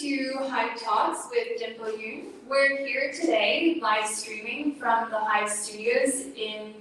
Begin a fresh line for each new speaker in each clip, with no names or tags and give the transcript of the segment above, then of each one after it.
to Hive Talks with Dimple Yuen. We're here today live streaming from the Hive Studios in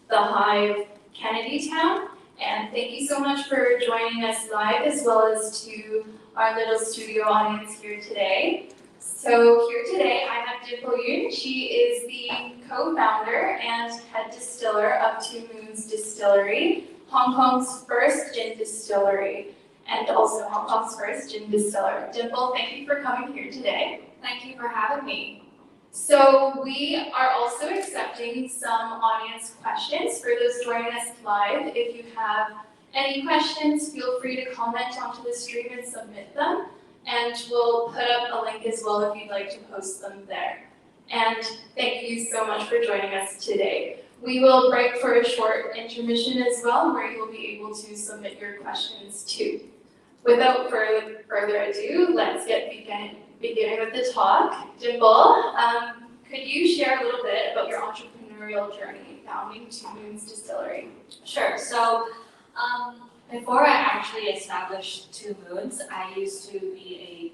the Hive Kennedy Town. And thank you so much for joining us live, as well as to our little studio audience here today. So here today I have Dimple Yuen. She is the co-founder and head distiller of Two Moons Distillery, Hong Kong's first gin distillery, and also Hong Kong's first gin distiller. Dimple, thank you for coming here today.
Thank you for having me.
So we are also accepting some audience questions for those joining us live. If you have any questions, feel free to comment onto the stream and submit them. And we'll put up a link as well if you'd like to post them there. And thank you so much for joining us today. We will break for a short intermission as well, where you'll be able to submit your questions too. Without further ado, let's get beginning with the talk. Dimple, could you share a little bit about your entrepreneurial journey founding Two Moons Distillery?
Sure. So before I actually established Two Moons, I used to be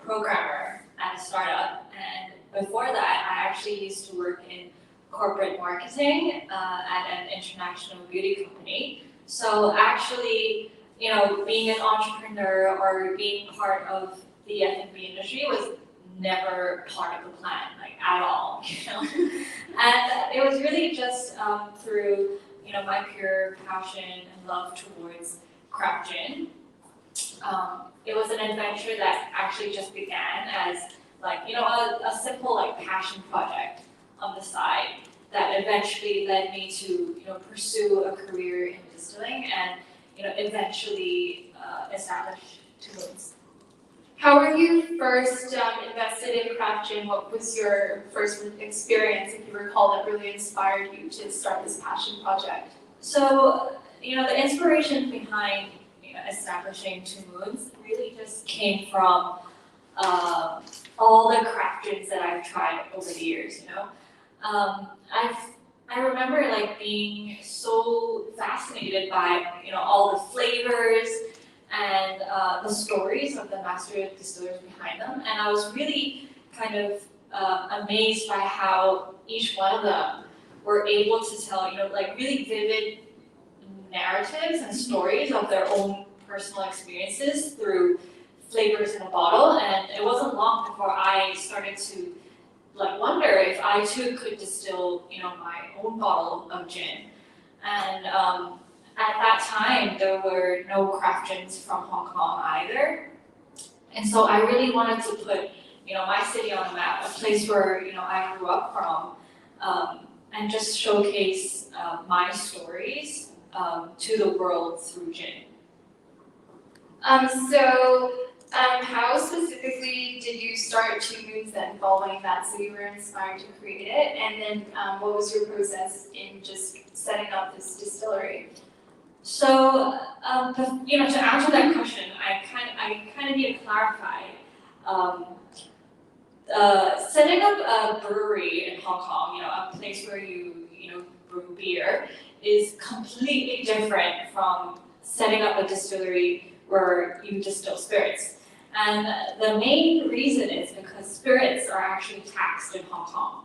a programmer at a startup. And before that, I actually used to work in corporate marketing at an international beauty company. So actually, being an entrepreneur or being part of the F&B industry was never part of the plan, like at all, And it was really just through, my pure passion and love towards craft gin. It was an adventure that actually just began as a simple passion project on the side that eventually led me to pursue a career in distilling and eventually establish Two Moons.
How were you first invested in craft gin? What was your first experience, if you recall, that really inspired you to start this passion project?
So, the inspiration behind establishing Two Moons really just came from all the craft gins that I've tried over the years. I remember being so fascinated by all the flavors and the stories of the master distillers behind them, and I was really kind of amazed by how each one of them were able to tell really vivid narratives and stories of their own personal experiences through flavors in a bottle. And it wasn't long before I started to wonder if I too could distill my own bottle of gin. And at that time there were no craft gins from Hong Kong either, and so I really wanted to put my city on the map, a place where I grew up from, and just showcase my stories to the world through gin.
How specifically did you start Two Moons then following that? So you were inspired to create it, and then what was your process in just setting up this distillery?
So, to answer that question, I kind of need to clarify. Setting up a brewery in Hong Kong, a place where you brew beer, is completely different from setting up a distillery where you distill spirits. And the main reason is because spirits are actually taxed in Hong Kong,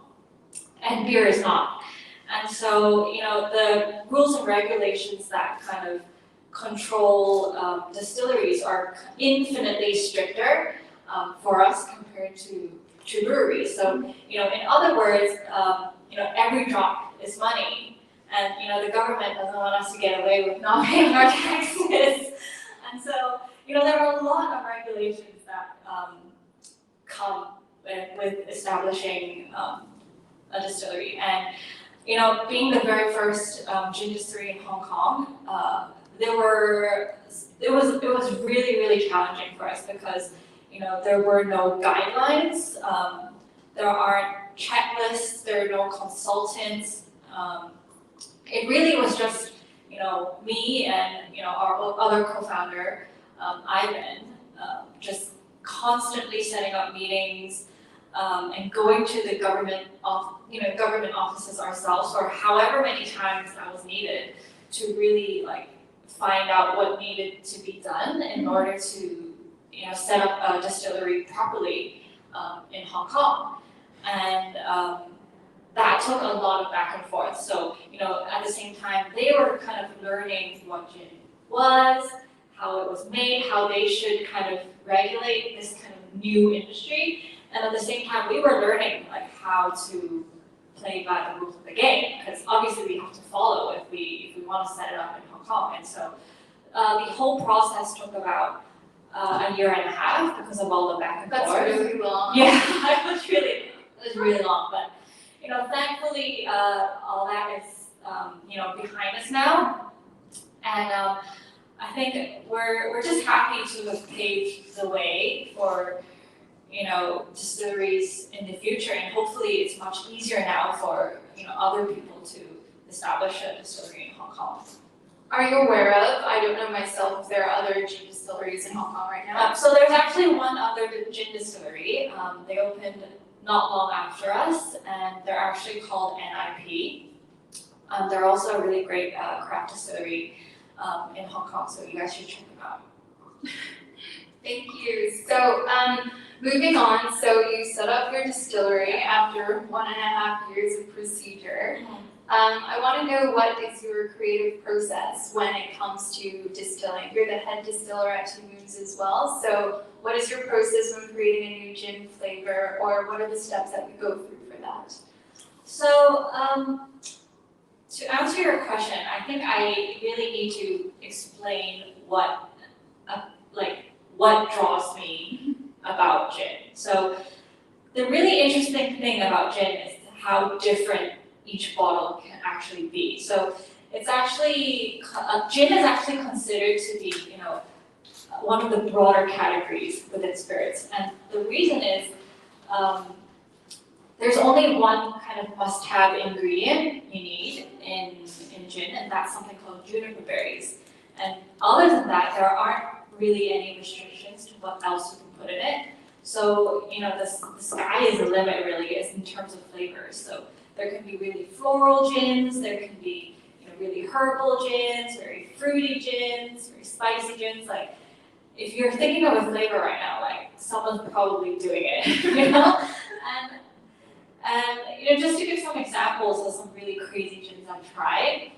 and beer is not. And so, the rules and regulations that kind of control distilleries are infinitely stricter for us compared to breweries. So, in other words, every drop is money, and the government doesn't want us to get away with not paying our taxes. And so, there are a lot of regulations that come with establishing a distillery. And being the very first gin distillery in Hong Kong, it was really, really challenging for us because there were no guidelines, there aren't checklists, there are no consultants. It really was just me and our other co-founder, Ivan, just constantly setting up meetings and going to the government offices ourselves, or however many times that was needed, to really find out what needed to be done in order to set up a distillery properly in Hong Kong. And that took a lot of back and forth. So, at the same time, they were kind of learning what gin was, how it was made, how they should kind of regulate this kind of new industry. And at the same time, we were learning like how to play by the rules of the game, because obviously we have to follow if we want to set it up in Hong Kong. And so the whole process took about a year and a half because of all the back and forth.
That's really long.
Yeah, it was really long, but thankfully all that is behind us now, and I think we're just happy to have paved the way for distilleries in the future, and hopefully it's much easier now for other people to establish a distillery in Hong Kong.
Are you aware of, I don't know myself, if there are other gin distilleries in Hong Kong right now?
So there's actually one other gin distillery. They opened not long after us, and they're actually called NIP. They're also a really great craft distillery in Hong Kong, so you guys should check them out.
Thank you. So moving on, so you set up your distillery after 1.5 years of procedure. I want to know, what is your creative process when it comes to distilling? You're the head distiller at Two Moons as well, so what is your process when creating a new gin flavor, or what are the steps that we go through for that?
So to answer your question, I think I really need to explain what draws me about gin. So the really interesting thing about gin is how different each bottle can actually be. So it's actually, gin is actually considered to be, one of the broader categories within spirits. And the reason is, there's only one kind of must-have ingredient you need in gin, and that's something called juniper berries. And other than that, there aren't really any restrictions to what else you can put in it. So, the sky is the limit really, is in terms of flavors. So there can be really floral gins, there can be really herbal gins, very fruity gins, very spicy gins. Like, if you're thinking of a flavor right now, like, someone's probably doing it, And just to give some examples of some really crazy gins I've tried,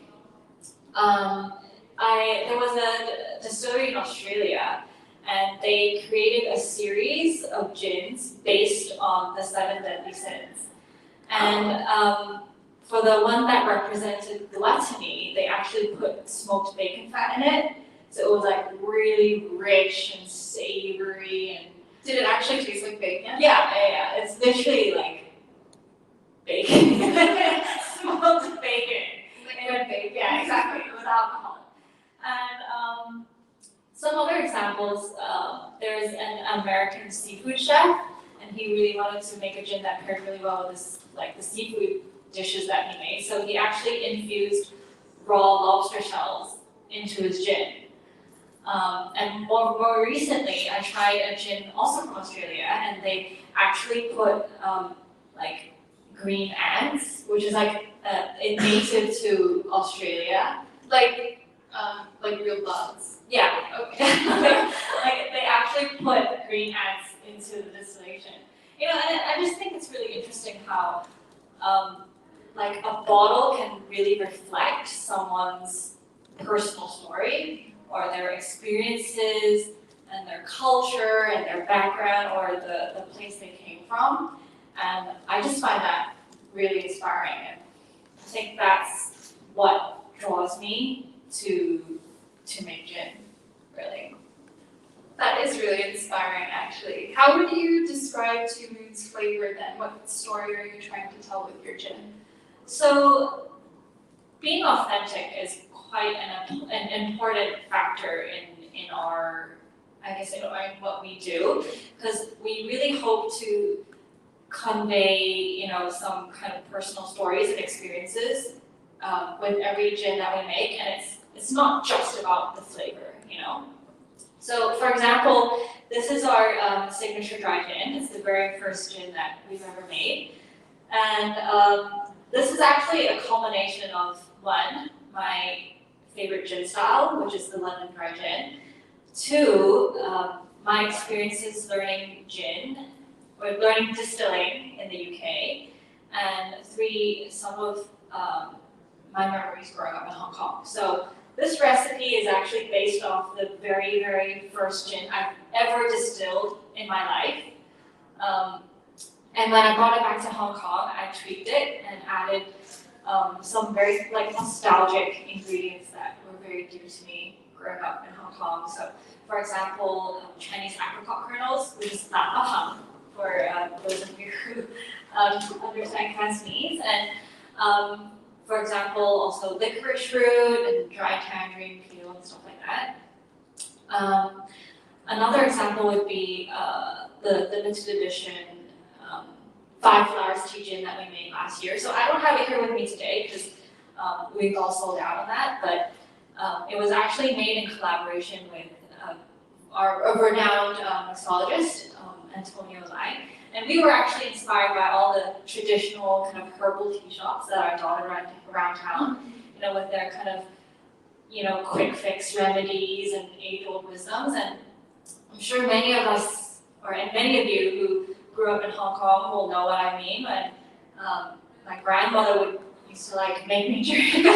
there was a distillery in Australia, and they created a series of gins based on the 7 deadly sins. And for the one that represented gluttony, they actually put smoked bacon fat in it, so it was like really rich and savory. And
did it actually taste like bacon?
Yeah. It's literally like bacon, smoked bacon.
Liquid bacon.
Yeah, exactly. It was alcohol. And some other examples, there's an American seafood chef, and he really wanted to make a gin that paired really well with the seafood dishes that he made. So he actually infused raw lobster shells into his gin. And more recently, I tried a gin also from Australia, and they actually put green ants, which is native to Australia.
Like real bugs.
Yeah.
Okay.
They actually put green ants into the distillation. And I just think it's really interesting how a bottle can really reflect someone's personal story, or their experiences and their culture and their background, or the place they came from. And I just find that really inspiring, and I think that's what draws me to make gin, really.
That is really inspiring, actually. How would you describe Two Moons' flavor then? What story are you trying to tell with your gin?
So, being authentic is quite an important factor in our, in what we do, because we really hope to convey, some kind of personal stories and experiences with every gin that we make, and it's not just about the flavor, So, for example, this is our signature dry gin. It's the very first gin that we've ever made, and this is actually a culmination of, one, my favorite gin style, which is the lemon dry gin. Two, my experiences learning gin, or learning distilling in the UK, and 3, some of my memories growing up in Hong Kong. So this recipe is actually based off the very, very first gin I've ever distilled in my life. And when I brought it back to Hong Kong, I tweaked it and added some very nostalgic ingredients that were very dear to me growing up in Hong Kong. So, for example, Chinese apricot kernels, which is lapahang for those of you who understand Cantonese, and for example, also licorice root and dry tangerine peel and stuff like that. Another example would be the limited edition 5 flowers tea gin that we made last year. So I don't have it here with me today because we've all sold out on that, but it was actually made in collaboration with a renowned mixologist, Antonio Lai. And we were actually inspired by all the traditional kind of herbal tea shops that are dotted around town, with their kind of, quick fix remedies and age-old wisdoms. And I'm sure many of us, and many of you who grew up in Hong Kong will know what I mean. When my grandmother used to make me drink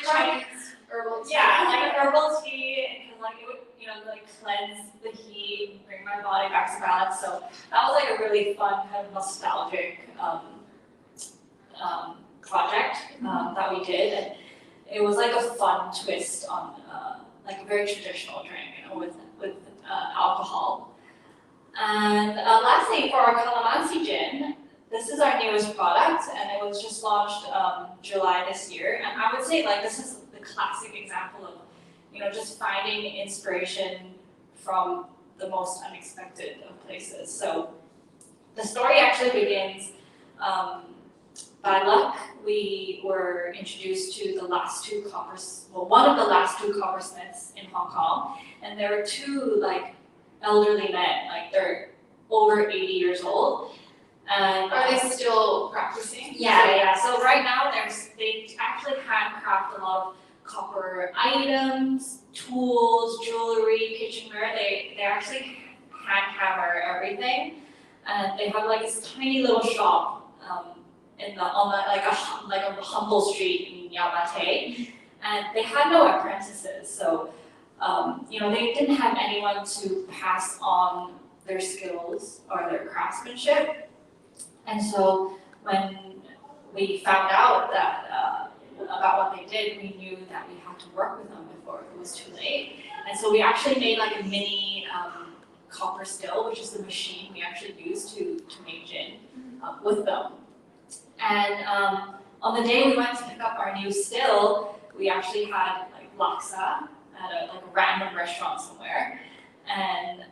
Chinese herbal tea.
Yeah, like an herbal tea, and it would cleanse the heat and bring my body back to balance. So that was a really fun kind of nostalgic project that we did, and it was a fun twist on a very traditional drink, with alcohol. And lastly, for our calamansi gin, this is our newest product, and it was just launched July this year. And I would say this is the classic example of just finding inspiration from the most unexpected of places. So the story actually begins by luck. We were introduced to one of the last 2 coppersmiths in Hong Kong, and there were 2 elderly men, they're over 80 years old. And
are they still practicing?
Yeah. So right now they actually handcraft a lot of copper items, tools, jewelry, kitchenware. They actually hand hammer everything, and they have this tiny little shop on a humble street in Yau Ma Tei, and they had no apprentices, so they didn't have anyone to pass on their skills or their craftsmanship. And so when we found out that about what they did, we knew that we had to work with them before it was too late. And so we actually made a mini copper still, which is the machine we actually use to make gin, with them. And on the day we went to pick up our new still, we actually had laksa at a random restaurant somewhere. And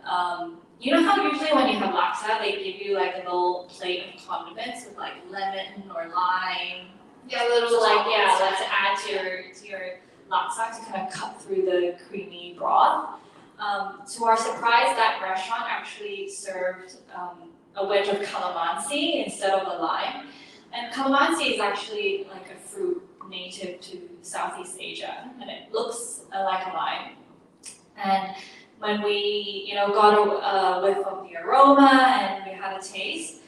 you know how usually when you have laksa, they give you a little plate of condiments with lemon or lime.
Yeah, little
to to add to your laksa to kind of cut through the creamy broth. To our surprise, that restaurant actually served a wedge of calamansi instead of the lime. And calamansi is actually a fruit native to Southeast Asia, and it looks like a lime. And when we, got a whiff of the aroma and we had a taste,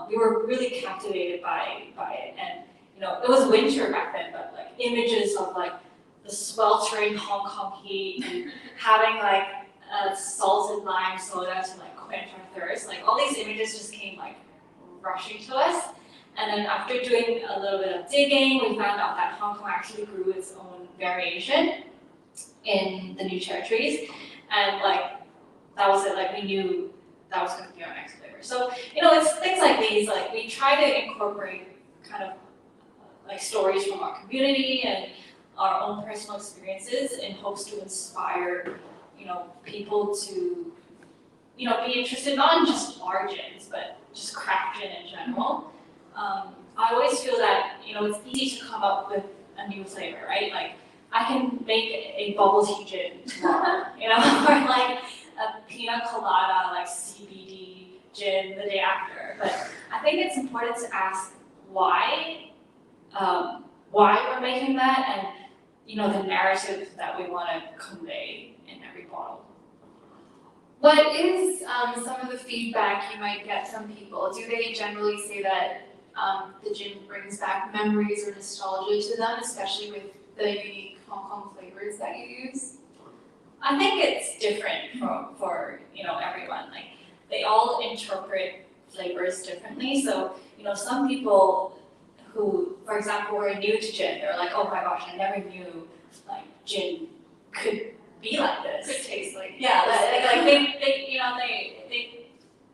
we were really captivated by it. And it was winter back then, but images of the sweltering Hong Kong heat and having a salted lime soda to quench our thirst. All these images just came rushing to us. And then after doing a little bit of digging, we found out that Hong Kong actually grew its own variation in the new territories. And that was it, we knew that was going to be our next flavor. So, it's things like these, we try to incorporate kind of stories from our community and our own personal experiences in hopes to inspire, people to, be interested not in just our gins, but just craft gin in general. I always feel that, it's easy to come up with a new flavor, right? I can make a bubble tea gin tomorrow, or a pina colada, CBD gin the day after. But I think it's important to ask why we're making that, and, the narrative that we want to convey in every bottle.
What is some of the feedback you might get from people? Do they generally say that the gin brings back memories or nostalgia to them, especially with the unique Hong Kong flavors that you use?
I think it's different for everyone. Like they all interpret flavors differently. So some people who, for example, were new to gin, they're like, oh my gosh, I never knew like gin could be like this.
Could taste like
Yeah, like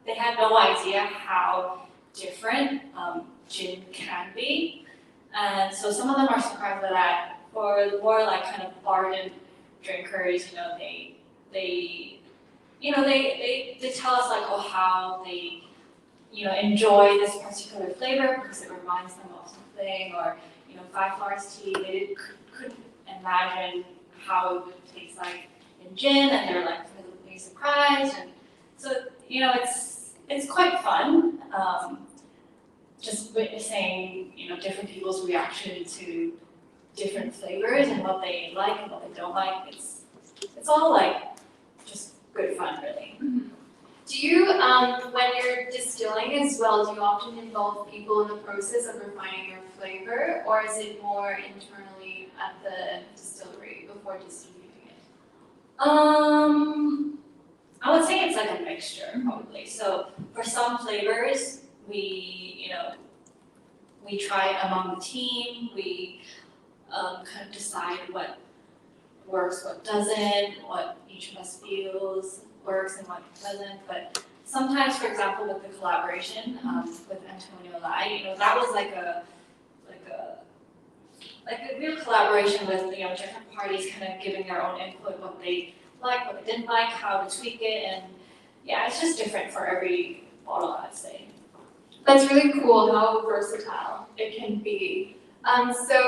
they had no idea how different gin can be, and so some of them are surprised by that. For the more like kind of ardent drinkers, they tell us like, oh, how they enjoy this particular flavor because it reminds them of something, or 5 flowers tea. They couldn't imagine how it would taste like in gin, and they're like pleasantly surprised, and so it's quite fun. Just witnessing different people's reaction to different flavors and what they like and what they don't like. It's all like just good fun, really.
Mm-hmm. Do you, when you're distilling as well, do you often involve people in the process of refining your flavor, or is it more internally at the distillery before distributing it?
I would say it's like a mixture, probably. So for some flavors, we try it among the team. We kind of decide what works, what doesn't, what each of us feels works and what doesn't. But sometimes, for example, with the collaboration with Antonio Lai, that was like a real collaboration with different parties kind of giving their own input, what they liked, what they didn't like, how to tweak it, and yeah, it's just different for every bottle, I'd say.
That's really cool how versatile it can be. So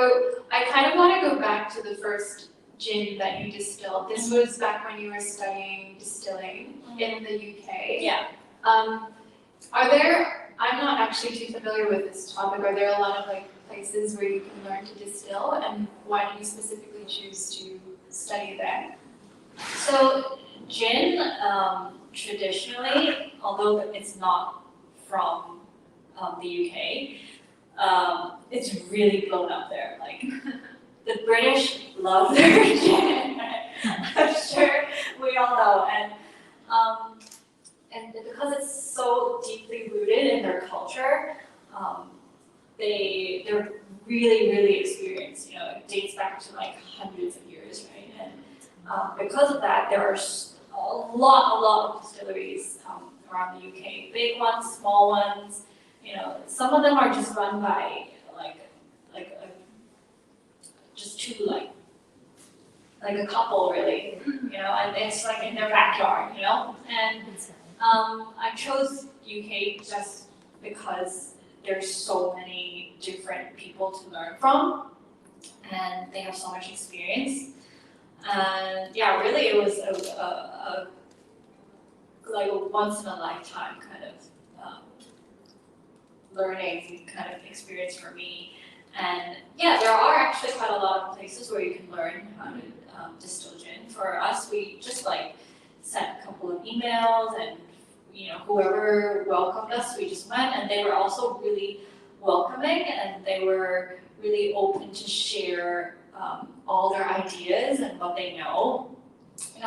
I kind of want to go back to the first gin that you distilled. This was back when you were studying distilling in the UK.
Yeah.
I'm not actually too familiar with this topic. Are there a lot of places where you can learn to distill, and why did you specifically choose to study there?
So gin, traditionally, although it's not from the UK, it's really blown up there. Like the British love their gin. I'm sure we all know, and because it's so deeply rooted in their culture, they're really, really experienced. It dates back to like hundreds of years, right? And because of that, there are a lot of distilleries around the UK. Big ones, small ones. Some of them are just run by just two like a couple really, and it's like in their backyard, And I chose UK just because there's so many different people to learn from, and they have so much experience. And yeah, really, it was a once in a lifetime kind of learning kind of experience for me. And yeah, there are actually quite a lot of places where you can learn how to distill gin. For us, we just sent a couple of emails, and whoever welcomed us, we just went, and they were also really welcoming, and they were really open to share all their ideas and what they know.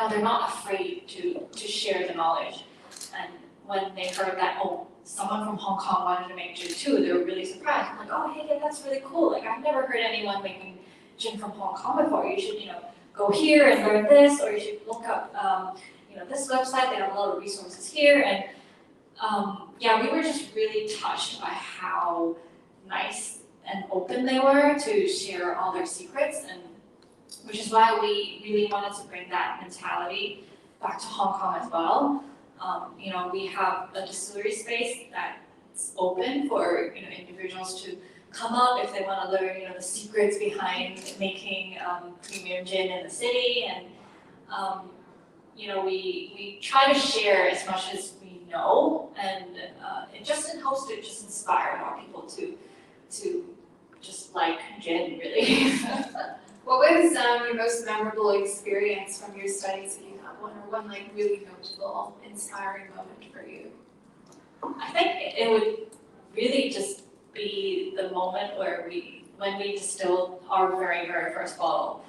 They're not afraid to share the knowledge. And when they heard that, oh, someone from Hong Kong wanted to make gin too, they were really surprised. I'm like, oh, hey, that's really cool. I've never heard anyone making gin from Hong Kong before. You should, go here and learn this, or you should look up, this website. They have a lot of resources here. And yeah, we were just really touched by how nice and open they were to share all their secrets, and which is why we really wanted to bring that mentality back to Hong Kong as well. We have a distillery space that's open for individuals to come up if they want to learn the secrets behind making premium gin in the city, and we try to share as much as we know, and it just helps to just inspire more people to just like gin, really.
What was your most memorable experience from your studies, if you have one or one like really notable, inspiring moment for you?
I think it would really just be the moment when we distilled our very, very first bottle.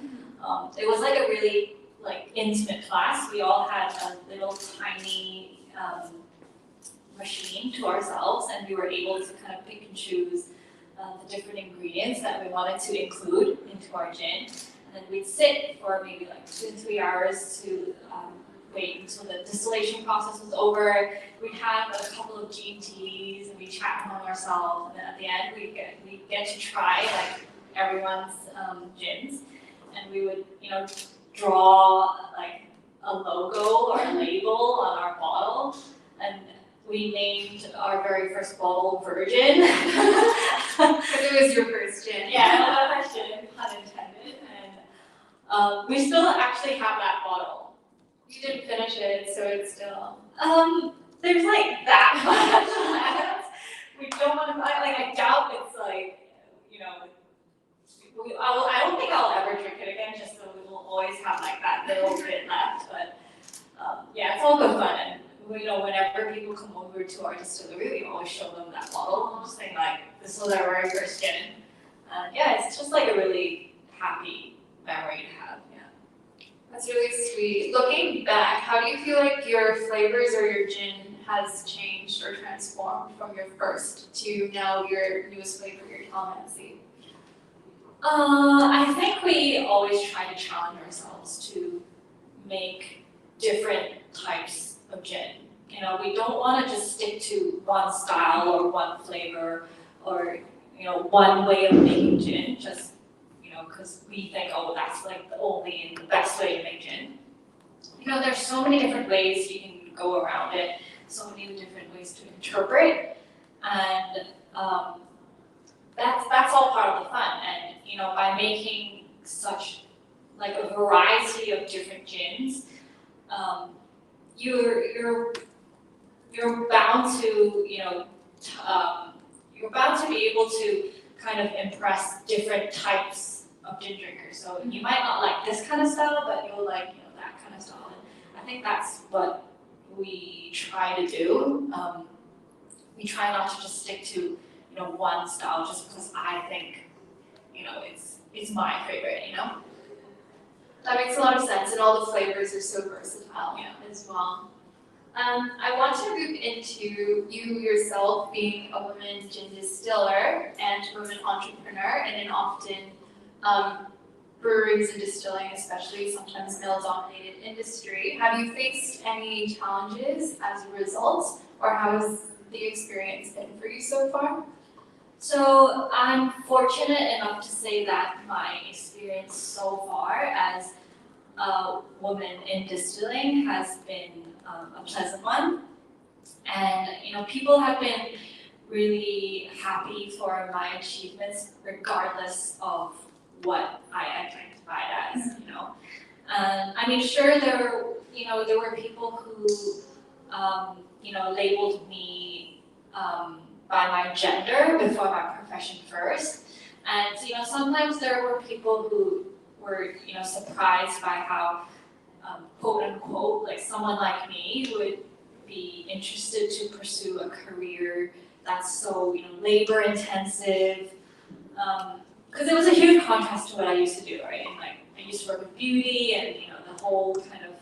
It was like a really like intimate class. We all had a little tiny machine to ourselves, and we were able to kind of pick and choose the different ingredients that we wanted to include into our gin. And then we'd sit for maybe like 2 to 3 hours to wait until the distillation process was over. We'd have a couple of G&Ts and we'd chat among ourselves, and then at the end we get to try like everyone's gins, and we would draw like a logo or a label on our bottle, and we named our very first bottle Virgin.
Because it was your first gin.
Yeah, first gin, pun intended. And we still actually have that bottle.
You didn't finish it, so it's still.
There's like that much. We don't want to. I doubt it's like, I don't think I'll ever drink it again. Just so we will always have like that little bit left. But yeah, it's all good fun. And whenever people come over to our distillery, we always show them that bottle. Just saying like, this was our very first gin. Yeah, it's just like a really happy memory to have. Yeah.
That's really sweet. Looking back, how do you feel like your flavors or your gin has changed or transformed from your first to now your newest flavor, your calamansi?
I think we always try to challenge ourselves to make different types of gin. We don't want to just stick to one style or one flavor or one way of making gin, just because we think, oh, that's like the only and the best way to make gin. There's so many different ways you can go around it, so many different ways to interpret, and that's all part of the fun. And by making such like a variety of different gins, you're bound to you're bound to be able to kind of impress different types of gin drinkers. So you might not like this kind of style, but you'll like that kind of style. And I think that's what we try to do. We try not to just stick to one style just because I think it's my favorite.
That makes a lot of sense, and all the flavors are so versatile as well. I want to move into you yourself being a woman gin distiller and woman entrepreneur in an often breweries and distilling, especially sometimes male-dominated industry. Have you faced any challenges as a result, or how has the experience been for you so far?
So I'm fortunate enough to say that my experience so far as a woman in distilling has been a pleasant one, and people have been really happy for my achievements regardless of what I identified as. I mean, sure, there were people who labeled me by my gender before my profession first, and sometimes there were people who were surprised by how quote unquote like someone like me would be interested to pursue a career that's so labor intensive, because it was a huge contrast to what I used to do, right? And like I used to work with beauty and the whole kind of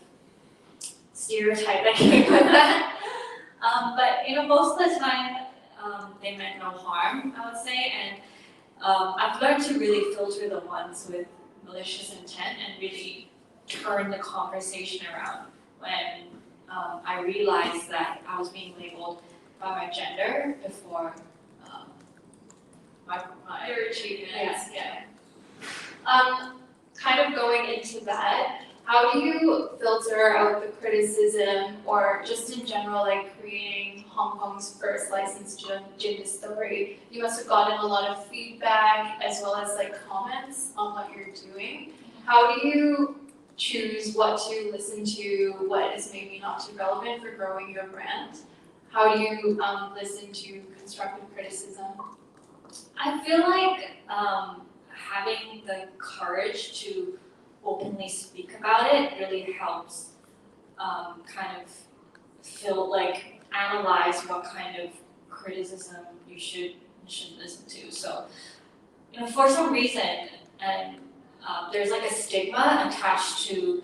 stereotype that came with that. But most of the time they meant no harm, I would say, and I've learned to really filter the ones with malicious intent and really turn the conversation around when I realized that I was being labeled by my gender before my
Your achievements.
Yeah.
Kind of going into that, how do you filter out the criticism, or just in general, like creating Hong Kong's first licensed gin distillery? You must have gotten a lot of feedback as well as like comments on what you're doing. How do you choose what to listen to, what is maybe not too relevant for growing your brand? How do you listen to constructive criticism?
I feel like having the courage to openly speak about it really helps kind of analyze what kind of criticism you should listen to. So, for some reason, and there's like a stigma attached to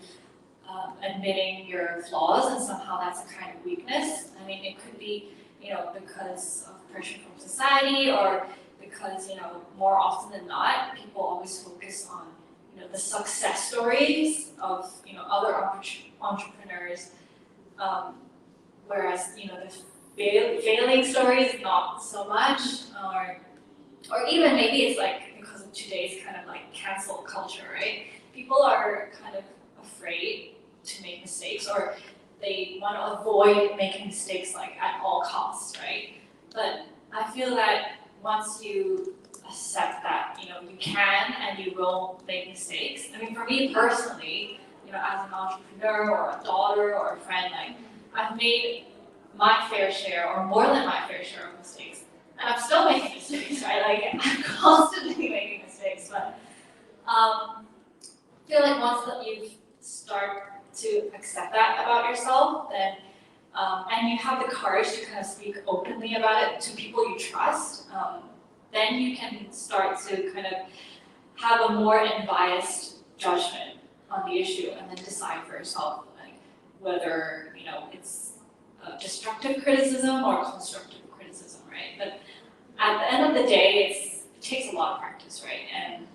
admitting your flaws, and somehow that's a kind of weakness. I mean, it could be, because of pressure from society, or because, more often than not, people always focus on, the success stories of, other entrepreneurs, whereas, the failing stories, not so much, or even maybe it's like because of today's kind of like cancel culture, right? People are kind of afraid to make mistakes, or they want to avoid making mistakes like at all costs, right? But I feel that once you accept that, you can and you will make mistakes. I mean, for me personally, as an entrepreneur or a daughter or a friend, like I've made my fair share or more than my fair share of mistakes. And I'm still making mistakes, right? Like I'm constantly making mistakes, but I feel like once that you start to accept that about yourself, then and you have the courage to kind of speak openly about it to people you trust, then you can start to kind of have a more unbiased judgment on the issue, and then decide for yourself like whether it's destructive criticism or constructive criticism, right? But at the end of the day, it takes a lot of practice, right? And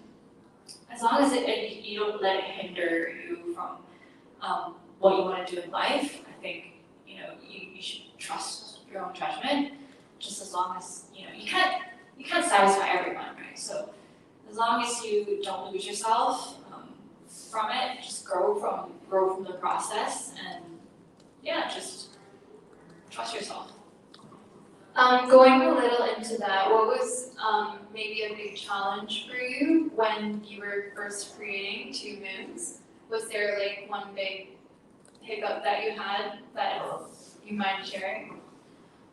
as long as you don't let it hinder you from what you want to do in life, I think you should trust your own judgment. Just as long as you can't satisfy everyone, right? So as long as you don't lose yourself from it, just grow from the process, and just trust yourself.
Going a little into that, what was maybe a big challenge for you when you were first creating Two Moons? Was there like one big hiccup that you had that you mind sharing?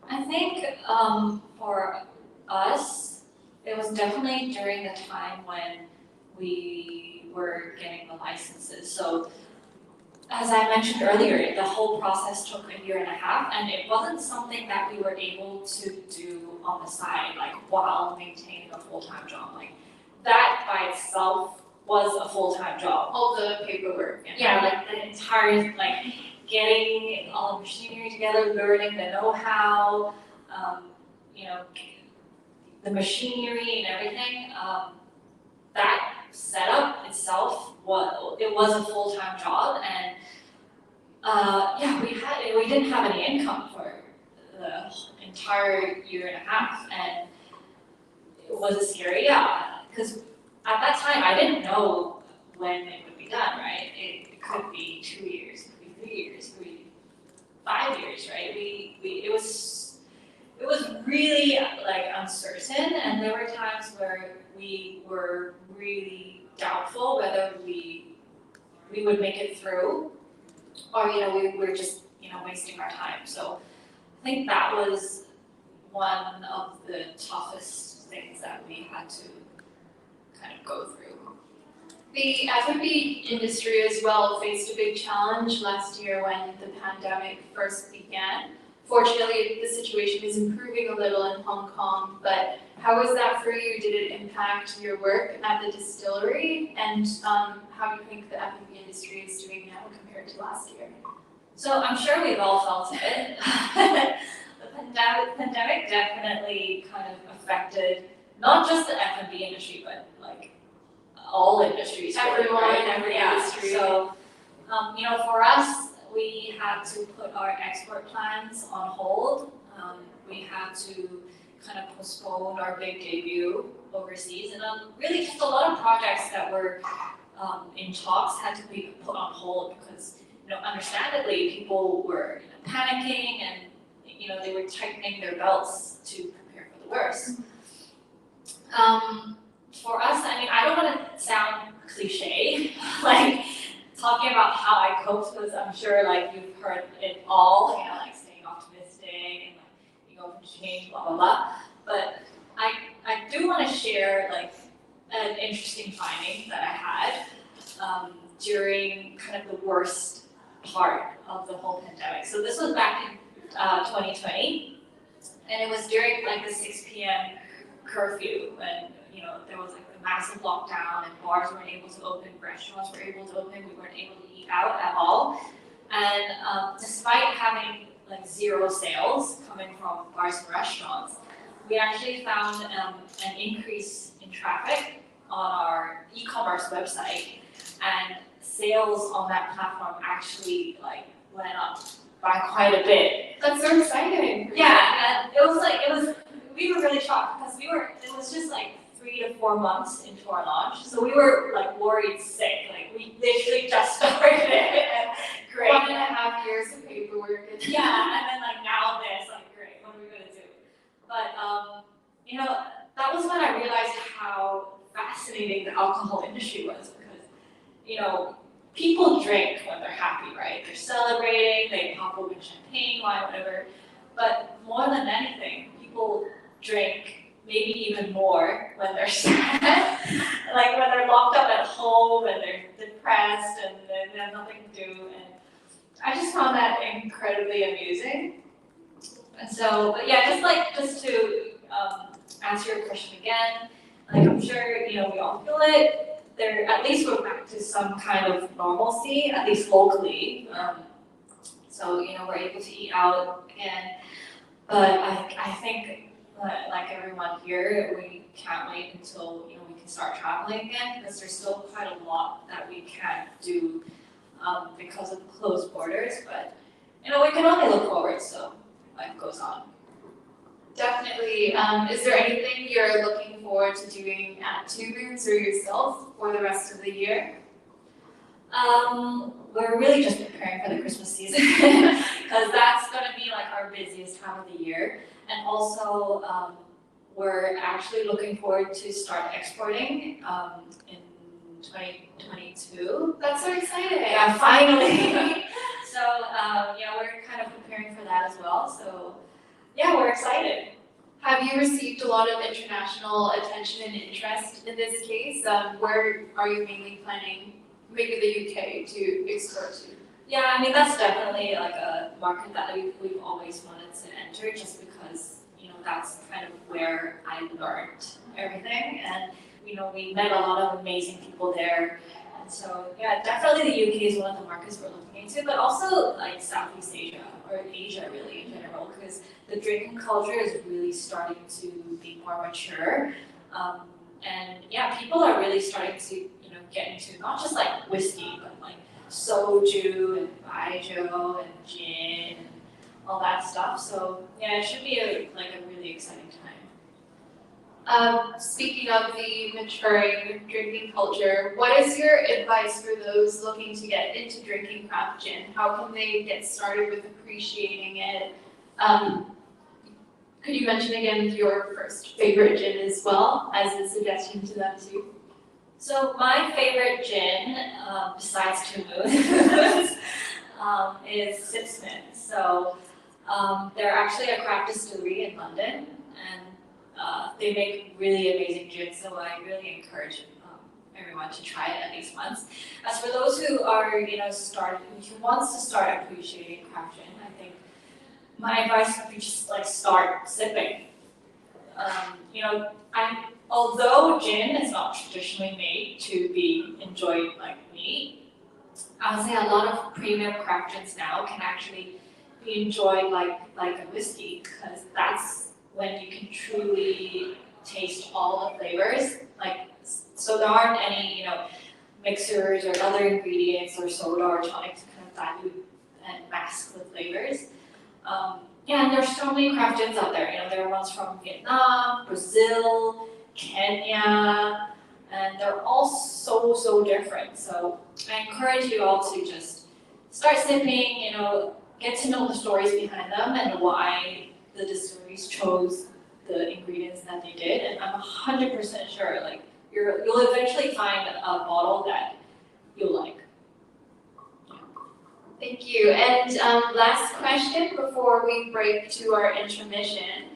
I think for us, it was definitely during the time when we were getting the licenses. So as I mentioned earlier, the whole process took a year and a half, and it wasn't something that we were able to do on the side, like while maintaining a full-time job. Like that by itself was a full-time job.
All the paperwork.
Yeah, like the entire, like getting all the machinery together, learning the know-how, the machinery and everything. That setup itself was a full-time job, and we didn't have any income for the entire year and a half, and it was scary, because at that time I didn't know when it would be done, right? It could be 2 years, it could be 3 years, it could be 5 years, right? It was really like uncertain, and there were times where we were really doubtful whether we would make it through, or we were just wasting our time. So I think that was one of the toughest things that we had to kind of go through.
The F&B industry as well faced a big challenge last year when the pandemic first began. Fortunately, the situation is improving a little in Hong Kong, but how was that for you? Did it impact your work at the distillery? And how do you think the F&B industry is doing now compared to last year?
So I'm sure we've all felt it. The pandemic definitely kind of affected not just the F&B industry, but like all industries.
Everyone,
right?
every industry.
So, for us, we had to put our export plans on hold. We had to kind of postpone our big debut overseas, and really just a lot of projects that were in talks had to be put on hold because, understandably, people were panicking and they were tightening their belts to prepare for the worst. For us, I mean, I don't want to sound cliche, like talking about how I coped, because I'm sure like you've heard it all, like staying optimistic and like change, blah blah blah. But I do want to share like an interesting finding that I had during kind of the worst part of the whole pandemic. So this was back in 2020, and it was during like the 6 p.m. curfew when there was like the massive lockdown and bars weren't able to open, restaurants were able to open, we weren't able to eat out at all. And despite having like zero sales coming from bars and restaurants, we actually found an increase in traffic on our e-commerce website, and sales on that platform actually like went up by quite a bit.
That's so exciting.
Yeah, and we were really shocked because it was just like 3 to 4 months into our launch, so we were like worried sick. Like we literally just started it. And great.
1.5 years of paperwork.
Yeah, and then like now this, like great, what are we gonna do? But that was when I realized how fascinating the alcohol industry was, because people drink when they're happy, right? They're celebrating, they pop open champagne, wine, whatever. But more than anything, people drink maybe even more when they're sad, like when they're locked up at home and they're depressed and they have nothing to do. And I just found that incredibly amusing. And so, but yeah, just to answer your question again, like I'm sure we all feel it. At least we're back to some kind of normalcy, at least locally. So we're able to eat out again. But I think like everyone here, we can't wait until we can start traveling again, because there's still quite a lot that we can't do because of closed borders. But we can only look forward, so life goes on.
Definitely. Is there anything you're looking forward to doing at Two Moons or yourself for the rest of the year?
We're really just preparing for the Christmas season because that's going to be like our busiest time of the year. And also, we're actually looking forward to start exporting in 2022.
That's so exciting.
Yeah, finally. So, we're kind of preparing for that as well. So, yeah, we're excited.
Have you received a lot of international attention and interest in this case? Where are you mainly planning, maybe the UK, to export to?
Yeah, I mean, that's definitely like a market that we've always wanted to enter, just because, that's kind of where I learned everything. And, we met a lot of amazing people there. And so, yeah, definitely the UK is one of the markets we're looking into, but also like Southeast Asia, or Asia really in general, because the drinking culture is really starting to be more mature. And yeah, people are really starting to, get into not just like whiskey, but like soju and baijiu and gin and all that stuff. So yeah, it should be a really exciting time.
Speaking of the maturing drinking culture, what is your advice for those looking to get into drinking craft gin? How can they get started with appreciating it? Could you mention again your first favorite gin as well, as a suggestion to them too?
So my favorite gin, besides Two Moons, is Sipsman. So they're actually a craft distillery in London, and they make really amazing gin. So I really encourage everyone to try it at least once. As for those who are, who wants to start appreciating craft gin, I think my advice would be just start sipping. Although gin is not traditionally made to be enjoyed like neat, I would say a lot of premium craft gins now can actually be enjoyed like a whiskey, because that's when you can truly taste all the flavors. So there aren't any, mixers or other ingredients or soda or tonic to kind of dilute and mask the flavors. And there's so many craft gins out there. There are ones from Vietnam, Brazil, Kenya, and they're all so different. So I encourage you all to just start sipping, get to know the stories behind them and why the distilleries chose the ingredients that they did. And I'm 100% sure, you'll eventually find a bottle that you'll like.
Thank you. And last question before we break to our intermission.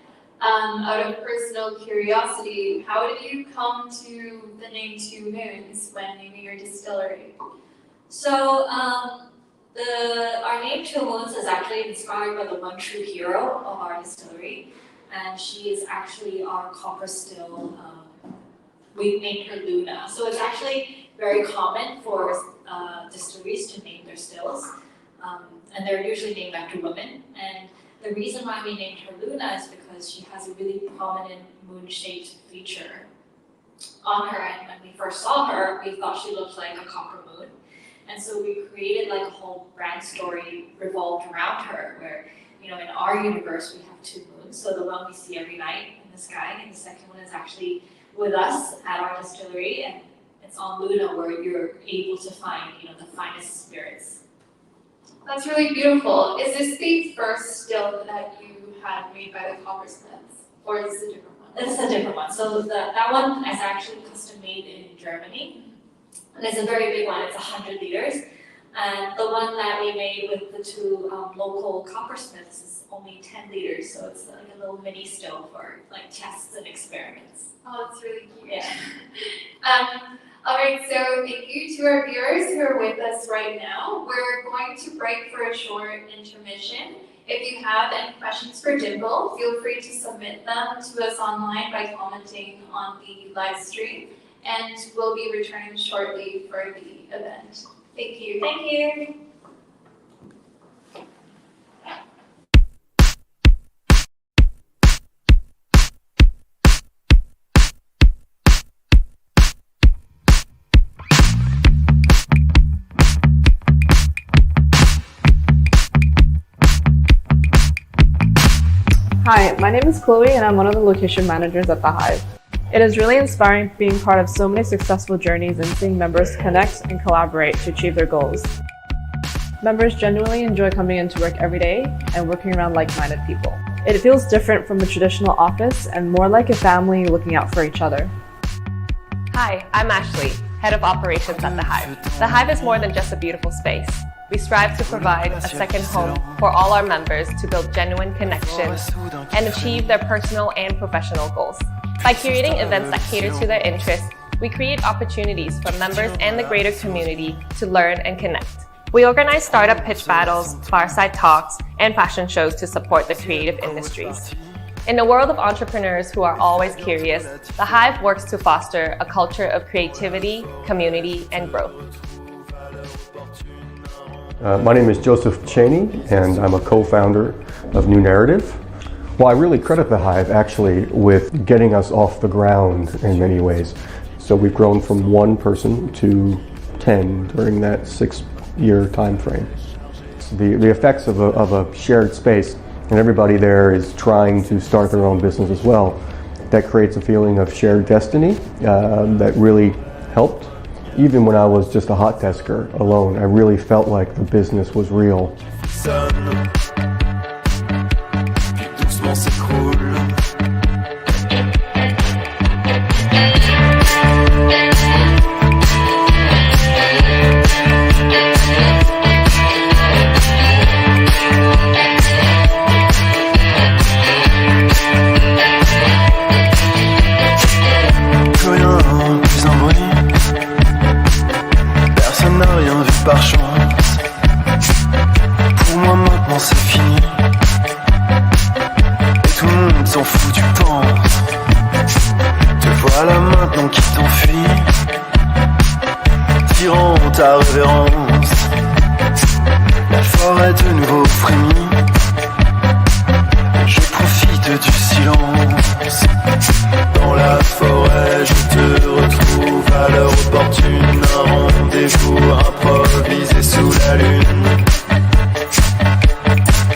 Out of personal curiosity, how did you come to the name Two Moons when naming your distillery?
So Our name Two Moons is actually inspired by the one true hero of our distillery, and she is actually our copper still. We named her Luna. So it's actually very common for distilleries to name their stills, and they're usually named after women. And the reason why we named her Luna is because she has a really prominent moon-shaped feature on her. And when we first saw her, we thought she looked like a copper moon. And so we created like a whole brand story revolved around her, where, you know, in our universe we have two moons. So the one we see every night in the sky, and the second one is actually with us at our distillery, and it's on Luna where you're able to find, you know, the finest spirits.
That's really beautiful. Is this the first still that you had made by the coppersmiths, or is this a different one?
This is a different one. So that one is actually custom made in Germany. And it's a very big one, it's 100 liters. And the one that we made with the two local coppersmiths is only 10 liters, so it's like a little mini still for like tests and experiments.
Oh, that's really cute.
Yeah.
All right, so thank you to our viewers who are with us right now. We're going to break for a short intermission. If you have any questions for Dimple, feel free to submit them to us online by commenting on the live stream, and we'll be returning shortly for the event. Thank you.
Thank you.
Hi, my name is Chloe and I'm one of the location managers at the Hive. It is really inspiring being part of so many successful journeys and seeing members connect and collaborate to achieve their goals. Members genuinely enjoy coming into work every day and working around like-minded people. It feels different from a traditional office and more like a family looking out for each other.
Hi, I'm Ashley, Head of Operations at the Hive. The Hive is more than just a beautiful space. We strive to provide a second home for all our members to build genuine connections and achieve their personal and professional goals. By curating events that cater to their interests, we create opportunities for members and the greater community to learn and connect. We organize startup pitch battles, fireside talks, and fashion shows to support the creative industries. In a world of entrepreneurs who are always curious, the Hive works to foster a culture of creativity, community, and growth.
My name is Joseph Cheney, and I'm a co-founder of New Narrative. Well, I really credit the Hive actually with getting us off the ground in many ways. So we've grown from 1 person to 10 during that 6-year time frame. The effects of a shared space, and everybody there is trying to start their own business as well, that creates a feeling of shared destiny that really helped. Even when I was just a hot desker alone, I really felt like the business was real.
Par chance, pour moi maintenant c'est fini. Et tout le monde s'en fout, tu penses. Te voilà maintenant qui t'enfuis, tirant ta révérence. La forêt de nouveau frémit. Je profite du silence. Dans la forêt, je te retrouve à l'heure opportune. Un rendez-vous improvisé sous la lune.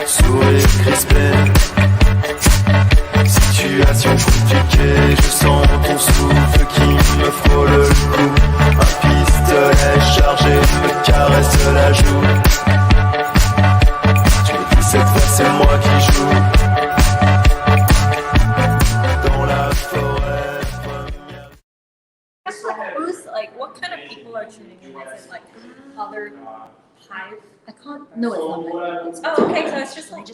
Sourire crispé. Situation compliquée. Je sens ton souffle qui me frôle le cou. Un pistolet chargé me caresse la joue. Je me dis cette fois c'est moi qui joue.
What kind of people are tuning in? Is it like other Hive? I can't. No, it's not. Oh, okay. So it's just like.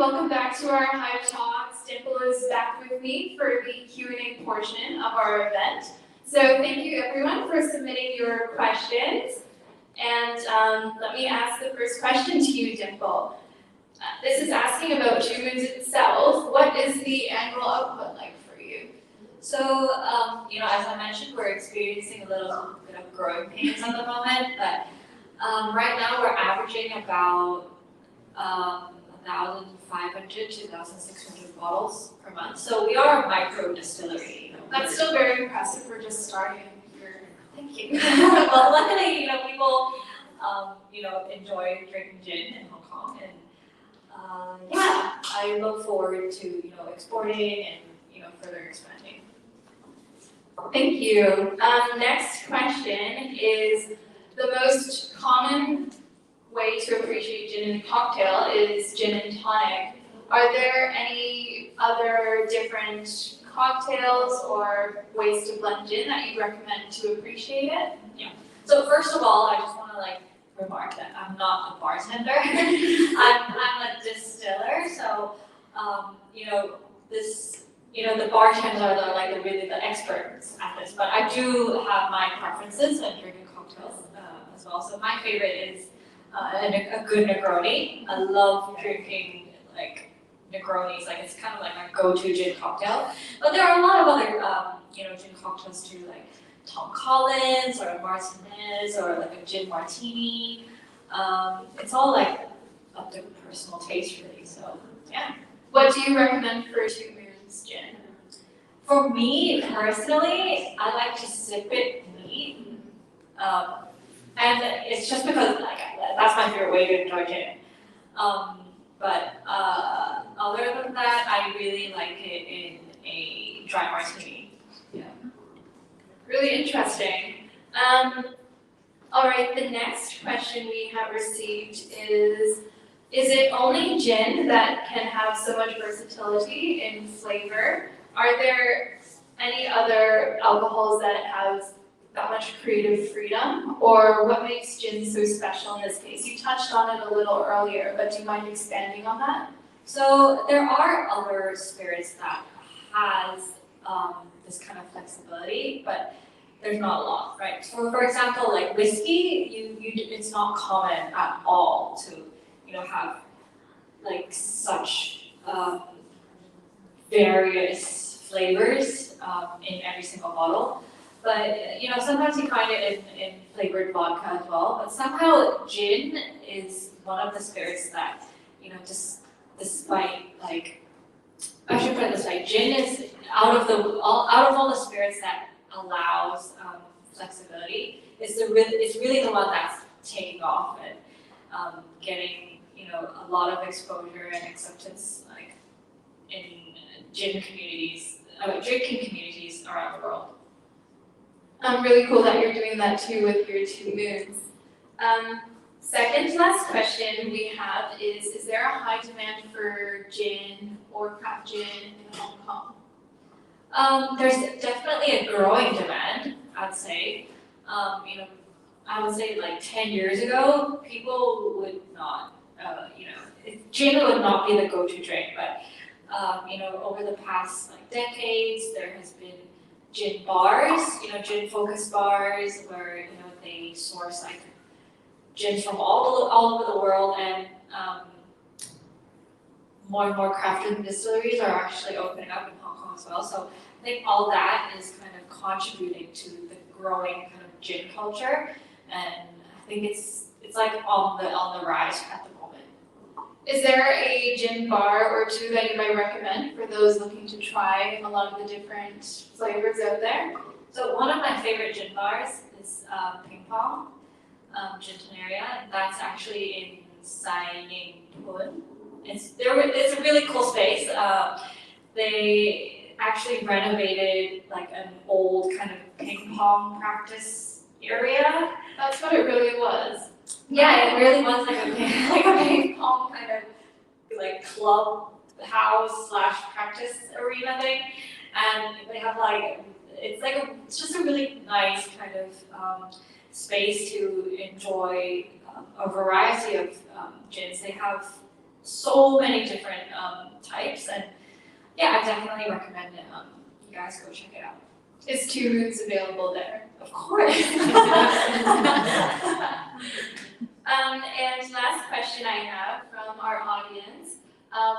welcome back to our Hive Talks. Dimple is back with me for the Q&A portion of our event. So thank you everyone for submitting your questions. And let me ask the first question to you, Dimple. This is asking about June's itself. What is the annual output like for you?
So, as I mentioned, we're experiencing a little bit of growing pains at the moment, but right now we're averaging about 1,500 to 1,600 bottles per month. So we are a micro distillery.
That's still very impressive for just starting.
Thank you. Well, luckily, people, enjoy drinking gin in Hong Kong, and I look forward to exporting and further expanding.
Thank you. Next question is, the most common way to appreciate gin in a cocktail is gin and tonic. Are there any other different cocktails or ways to blend gin that you recommend to appreciate it?
Yeah. So first of all, I just want to remark that I'm not a bartender. I'm a distiller. So the bartenders are really the experts at this. But I do have my preferences when drinking cocktails as well. So my favorite is a good Negroni. I love drinking Negronis. It's kind of like my go-to gin cocktail. But there are a lot of other gin cocktails too, like Tom Collins or Martinez or a gin martini. It's all up to personal taste really. So yeah.
What do you recommend for Two Moons gin?
For me personally, I like to sip it neat. And it's just because that's my favorite way to enjoy gin. But other than that, I really like it in a dry martini. Yeah.
Really interesting. All right, the next question we have received is it only gin that can have so much versatility in flavor? Are there any other alcohols that have that much creative freedom? Or what makes gin so special in this case? You touched on it a little earlier, but do you mind expanding on that?
So there are other spirits that has this kind of flexibility, but there's not a lot, right? So for example, whiskey, it's not common at all to have such various flavors in every single bottle. But sometimes you find it in flavored vodka as well. But somehow gin is one of the spirits that despite I should put it this way, gin is out of all the spirits that allows flexibility. It's really the one that's taking off and getting a lot of exposure and acceptance in gin communities, drinking communities around the world.
Really cool that you're doing that too with your Two Moons. Second to last question we have is there a high demand for gin or craft gin in Hong Kong?
There's definitely a growing demand, I'd say. I would say 10 years ago, people would not, gin would not be the go-to drink, but over the past decades, there has been gin bars, gin-focused bars where they source gins from all over the world, and more and more crafted distilleries are actually opening up in Hong Kong as well. So I think all that is kind of contributing to the growing kind of gin culture, and I think it's on the rise at the moment.
Is there a gin bar or two that you might recommend for those looking to try a lot of the different flavors out there?
So one of my favorite gin bars is Ping Pong Gin-Toneria, and that's actually in Sai Ning Pun. It's a really cool space. They actually renovated an old kind of ping pong practice area.
That's what it really was.
Yeah, it really was like a ping pong kind of club house / practice arena thing, and they have it's just a really nice kind of space to enjoy a variety of gins. They have so many different types, and yeah, I definitely recommend it. You guys go check it out.
Is 2 Moons available there?
Of course.
And last question I have from our audience.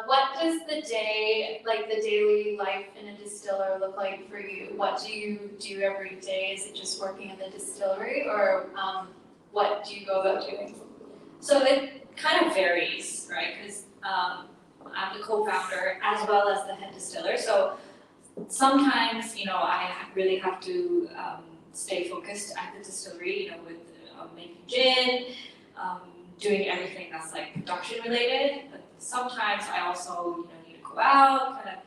What does the day, like the daily life in a distiller look like for you? What do you do every day? Is it just working in the distillery, or what do you go about doing?
So it kind of varies, right? Because I'm the co-founder as well as the head distiller. So sometimes, I really have to stay focused at the distillery, with making gin, doing everything that's like production related. But sometimes I also, need to go out, kind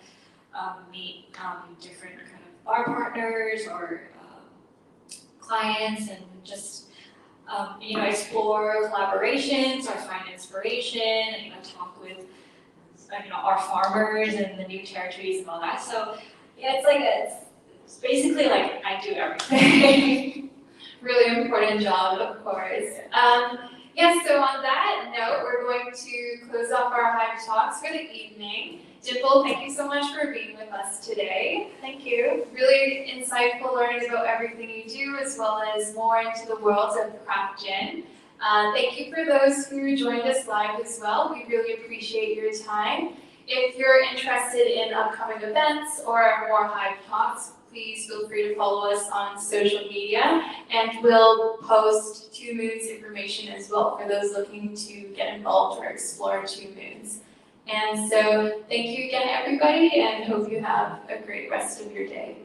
of meet different kind of bar partners or clients, and just explore collaborations or find inspiration, and talk with our farmers and the new territories and all that. So yeah, it's basically like I do everything.
Really important job, of course. Yes, so on that note, we're going to close off our Hive Talks for the evening. Dimple, thank you so much for being with us today.
Thank you.
Really insightful learning about everything you do, as well as more into the world of craft gin. Thank you for those who joined us live as well. We really appreciate your time. If you're interested in upcoming events or more Hive Talks, please feel free to follow us on social media, and we'll post 2 Moons information as well for those looking to get involved or explore 2 Moons. And so thank you again, everybody, and hope you have a great rest of your day.